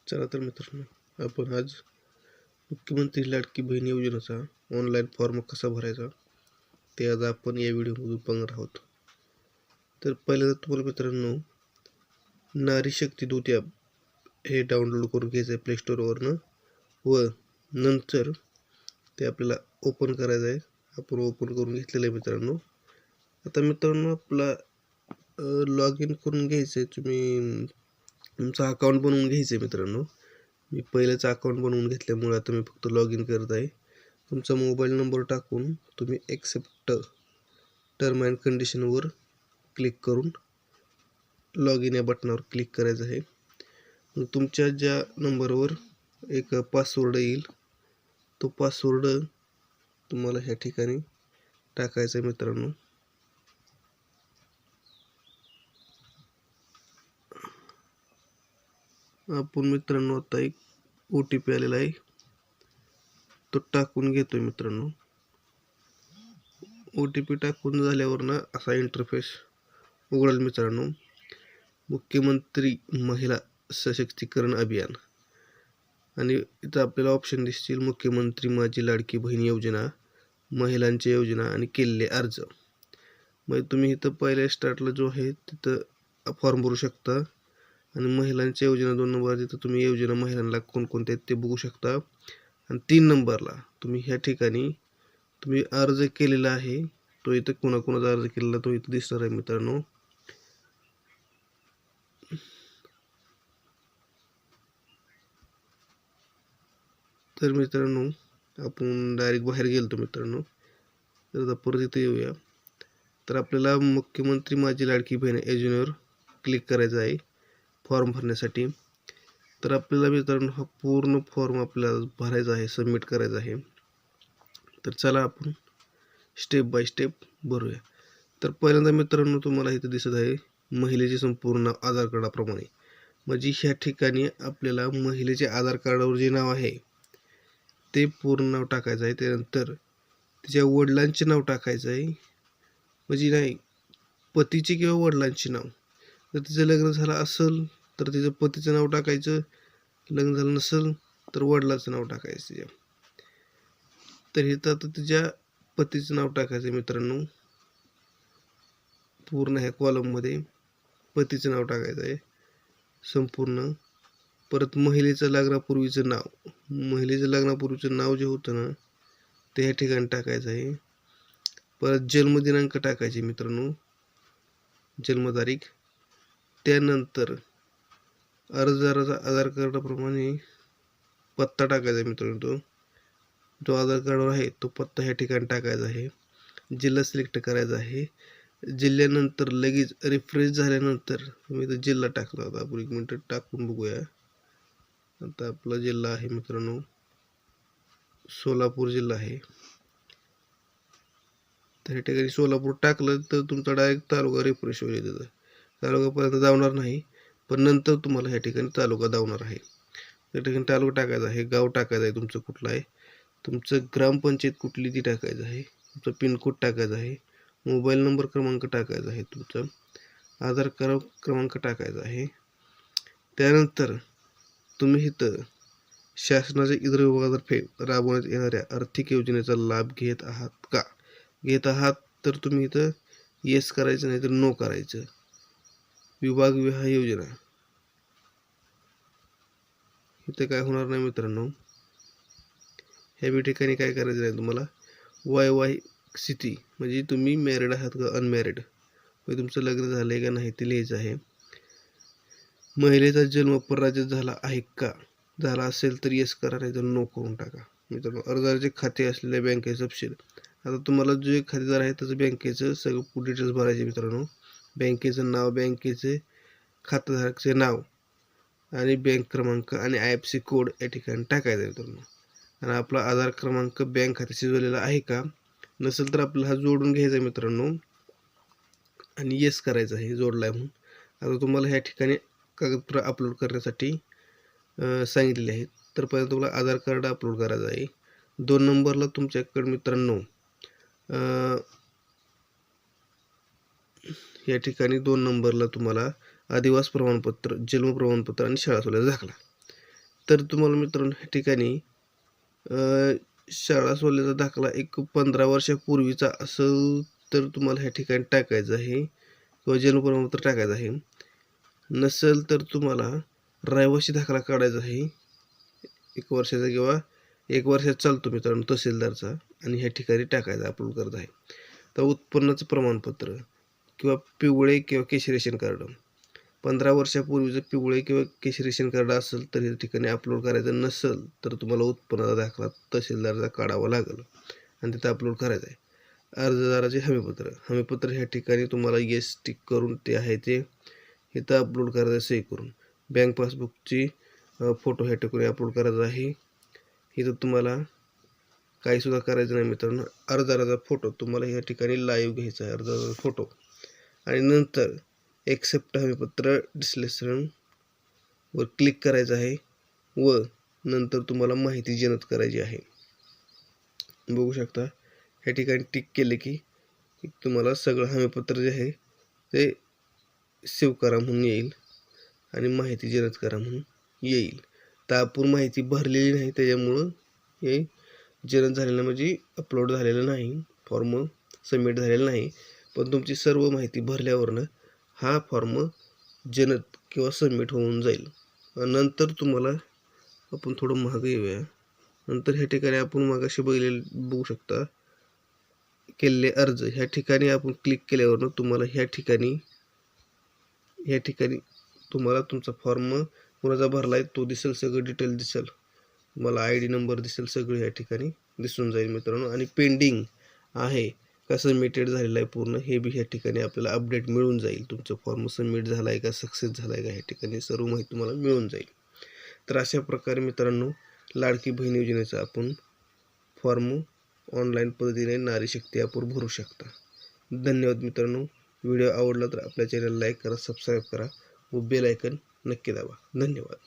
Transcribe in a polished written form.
चला तर मित्रांनो, आपण आज मुख्यमंत्री लाडकी बहीण योजनेचा ऑनलाईन फॉर्म कसा भरायचा ते आज आपण या व्हिडिओमधून पाहणार आहोत. तर पहिल्यांदा तुम्हाला मित्रांनो नारी शक्ती दूत ॲप हे डाउनलोड करून घ्यायचं आहे प्ले स्टोअरवरनं व नंतर ते आपल्याला ओपन करायचं आहे. आपण ओपन करून घेतलेलं आहे मित्रांनो. आता मित्रांनो आपला लॉग इन करून घ्यायचं आहे. तुम्ही तुमचा अकाउंट बनवून घ्यायचं आहे मित्रांनो. मी पहिलेच अकाउंट बनवून घेतल्यामुळे आता मी फक्त लॉग इन करत आहे. तुमचा मोबाईल नंबर टाकून तुम्ही ॲक्सेप्ट टर्म अँड कंडिशनवर क्लिक करून लॉग इन या बटनावर क्लिक करायचं आहे. मग तुमच्या ज्या नंबरवर एक पासवर्ड येईल तो पासवर्ड तुम्हाला ह्या ठिकाणी टाकायचा आहे मित्रांनो. आपण मित्रांनो आता एक OTP आलेला आहे तो टाकून घेतोय मित्रांनो. OTP टाकून झाल्यावर ना असा इंटरफेस उघडेल मित्रांनो. मुख्यमंत्री महिला सशक्तीकरण अभियान आणि इथं आपल्याला ऑप्शन दिसतील मुख्यमंत्री माझी लाडकी बहीण योजना, महिलांची योजना आणि केलेले अर्ज. मग तुम्ही इथं पहिल्या स्टार्टला जो आहे तिथं फॉर्म भरू शकता आणि महिलांच्या योजना 2 नंबर तिथं तुम्ही योजना महिलांना कोणकोणत्या आहेत ते बघू शकता. आणि 3 नंबरला तुम्ही ह्या ठिकाणी तुम्ही अर्ज केलेला आहे तो इथं कोणाकोणाचा अर्ज केलेला तो इथं दिसणार आहे मित्रांनो. तर मित्रांनो आपण डायरेक्ट बाहेर गेलो मित्रांनो. तर आता परत इथे येऊया. तर आपल्याला मुख्यमंत्री माझी लाडकी बहीण योजनेवर क्लिक करायचं आहे फॉर्म भरण्यासाठी. तर आपल्याला मित्रांनो हा पूर्ण फॉर्म आपल्याला भरायचा आहे, सबमिट करायचा आहे. तर चला आपण स्टेप बाय स्टेप भरूया. तर पहिल्यांदा मित्रांनो तुम्हाला इथं दिसत आहे महिलेचे संपूर्ण आधार कार्डाप्रमाणे. म्हणजे ह्या ठिकाणी आपल्याला महिलेचे आधार कार्डावर जे नाव आहे ते पूर्ण नाव टाकायचं आहे. त्यानंतर तिच्या वडिलांचे नाव टाकायचं आहे. म्हणजे नाही पतीचे किंवा वडिलांचे नाव. जर तिचं लग्न झालं असेल तर तिचं पतीचं नाव टाकायचं, लग्न झालं नसेल तर वडिलाचं नाव टाकायचं तिच्या. तर इथं आता तिच्या पतीचं नाव टाकायचं मित्रांनो. पूर्ण ह्या कॉलममध्ये पतीचं नाव टाकायचं आहे संपूर्ण. परत महिलेचं लग्नापूर्वीचं नाव, महिलेचं लग्नापूर्वीचं नाव जे होतं ना ते ह्या ठिकाणी टाकायचं आहे. परत जन्मदिनांक टाकायचे मित्रांनो, जन्मतारीख. त्यानंतर अर्जदाराचा आधार कार्डाप्रमाणे पत्ता टाकायचा आहे मित्रांनो. जो आधार कार्डवर आहे तो पत्ता ह्या ठिकाणी टाकायचा आहे. जिल्हा सिलेक्ट करायचा आहे. जिल्ह्यानंतर लगेच रिफ्रेश झाल्यानंतर तुम्ही इथं जिल्हा टाकला होता. आपण 1 मिनिट टाकून बघूया. आता आपला जिल्हा आहे मित्रांनो सोलापूर जिल्हा आहे. तर या ठिकाणी सोलापूर टाकलं तर तुमचा डायरेक्ट तालुका रिफ्रेश होईल. तिथं तालुकापर्यंत जाणार नाही पण नंतर तुम्हाला ह्या ठिकाणी तालुका धावणार आहे. त्या ठिकाणी तालुका टाकायचा आहे, गाव टाकायचं आहे तुमचं कुठलं आहे, तुमचं ग्रामपंचायत कुठली ती टाकायचं आहे, तुमचं पिनकोड टाकायचं आहे, मोबाईल नंबर क्रमांक टाकायचा आहे, तुमचं आधार क्रमांक टाकायचा आहे. त्यानंतर तुम्ही इथं शासनाच्या इतर विभागातर्फे राबवण्यात येणाऱ्या आर्थिक योजनेचा लाभ घेत आहात का. घेत आहात तर तुम्ही इथं येस करायचं नाही तर नो करायचं. विभाग विहाय योजना इथे काय होणार नाही मित्रांनो. ह्या ठिकाणी काय करायचं आहे तुम्हाला वैवाहिक स्थिती म्हणजे तुम्ही मॅरिड आहात का अनमॅरिड, म्हणजे तुमचं लग्न झालं आहे का नाही ते लिहायचं आहे. महिलेचा जन्म परराज्यात झाला आहे का, झाला असेल तर येस करा नाही तर नो करून टाका मित्रांनो. अर्जदाराचे खाते असलेल्या बँकेचे तपशील. आता तुम्हाला जे खातेदार आहे त्याचं बँकेचं सगळं डिटेल्स भरायचे मित्रांनो. बँकेचं नाव, बँकेचे खातेधारकाचे नाव आणि बँक क्रमांक आणि IFSC कोड या ठिकाणी टाकायचा आहे मित्रांनो. आणि आपला आधार क्रमांक बँक खात्याशी जोडलेला आहे का, नसेल तर आपल्याला हा जोडून घ्यायचा आहे मित्रांनो आणि येस करायचं आहे जोडला आहे म्हणून. आता तुम्हाला ह्या ठिकाणी कागदपत्र अपलोड करण्यासाठी सांगितलेले आहेत. तर पहिलं तुम्हाला आधार कार्ड अपलोड करायचं आहे. 2 नंबरला तुमच्याकडे मित्रांनो या ठिकाणी 2 नंबरला तुम्हाला आदिवासी प्रमाणपत्र, जन्म प्रमाणपत्र आणि शाळा सोडल्याचा दाखला. तर तुम्हाला मित्रांनो ह्या ठिकाणी शाळा सोडल्याचा दाखला एक 15 वर्षापूर्वीचा असेल तर तुम्हाला ह्या ठिकाणी टाकायचं आहे किंवा जन्म प्रमाणपत्र टाकायचं आहे. नसेल तर तुम्हाला रहिवासी दाखला काढायचा आहे 1 वर्षाचा किंवा 1 वर्षाचा चालतो मित्रांनो तहसीलदारचा आणि ह्या ठिकाणी टाकायचा अपलोड करत आहे. तर उत्पन्नाचं प्रमाणपत्र किंवा पिवळे किंवा केशरी रेशन कार्ड 15 वर्षापूर्वीचं पिवळे किंवा केशरी रेशन कार्ड असेल तर या ठिकाणी अपलोड करायचं. नसेल तर तुम्हाला उत्पन्नाचा दाखला तहसीलदारचा काढावा लागेल आणि तिथं अपलोड करायचं आहे. अर्जदाराचे हमीपत्र ह्या ठिकाणी तुम्हाला येस टिक करून ते आहे ते इथं अपलोड करायचं सही करून. बँक पासबुकची फोटो ह्या ठिकाणी अपलोड करायचा आहे. इथं तुम्हाला काहीसुद्धा करायचं नाही मित्रांनो. अर्जदाराचा फोटो तुम्हाला ह्या ठिकाणी लाईव्ह घ्यायचा आहे अर्जदाराचा फोटो आणि नंतर एक्सेप्ट हमीपत्र डिस्लेशन वर क्लिक करायचं आहे व नंतर तुम्हाला माहिती जनरेट करायची आहे. बघू शकता ह्या ठिकाणी टिक केले की तुम्हाला सगळं हमीपत्र जे आहे ते सेव्ह करा म्हणून येईल आणि माहिती जनरेट करा म्हणून येईल. तर आपण माहिती भरलेली नाही त्याच्यामुळं हे जनरेट झालेलं म्हणजे अपलोड झालेलं नाही, फॉर्म सबमिट झालेला नाही. पण तुमची सर्व माहिती भरल्यावरनं हा फॉर्म जनरेट किंवा सबमिट होऊन जाईल. नंतर तुम्हाला आपण थोडं मागं येऊया. नंतर ह्या ठिकाणी आपण मागाशी बघू शकता केलेले अर्ज ह्या ठिकाणी आपण क्लिक केल्यावरनं तुम्हाला ह्या ठिकाणी तुम्हाला तुमचा फॉर्म कोणाचा भरला आहे तो दिसेल, सगळं डिटेल दिसेल, तुम्हाला ID नंबर दिसेल, सगळं ह्या ठिकाणी दिसून जाईल मित्रांनो. आणि पेंडिंग आहे का सबमिटेड झालेलं आहे पूर्ण हे बी ह्या ठिकाणी आपल्याला अपडेट मिळून जाईल. तुमचं फॉर्म सबमिट झाला आहे का सक्सेस झाला आहे का ह्या ठिकाणी सर्व माहिती तुम्हाला मिळून जाईल. तर अशा प्रकारे मित्रांनो लाडकी बहीण योजनेचा आपण फॉर्म ऑनलाईन पद्धतीने नारी शक्ती ॲपवर भरू शकता. धन्यवाद मित्रांनो. व्हिडिओ आवडला तर आपल्या चॅनल लाईक करा, सबस्क्राईब करा व बेल आयकन नक्की दाबा. धन्यवाद.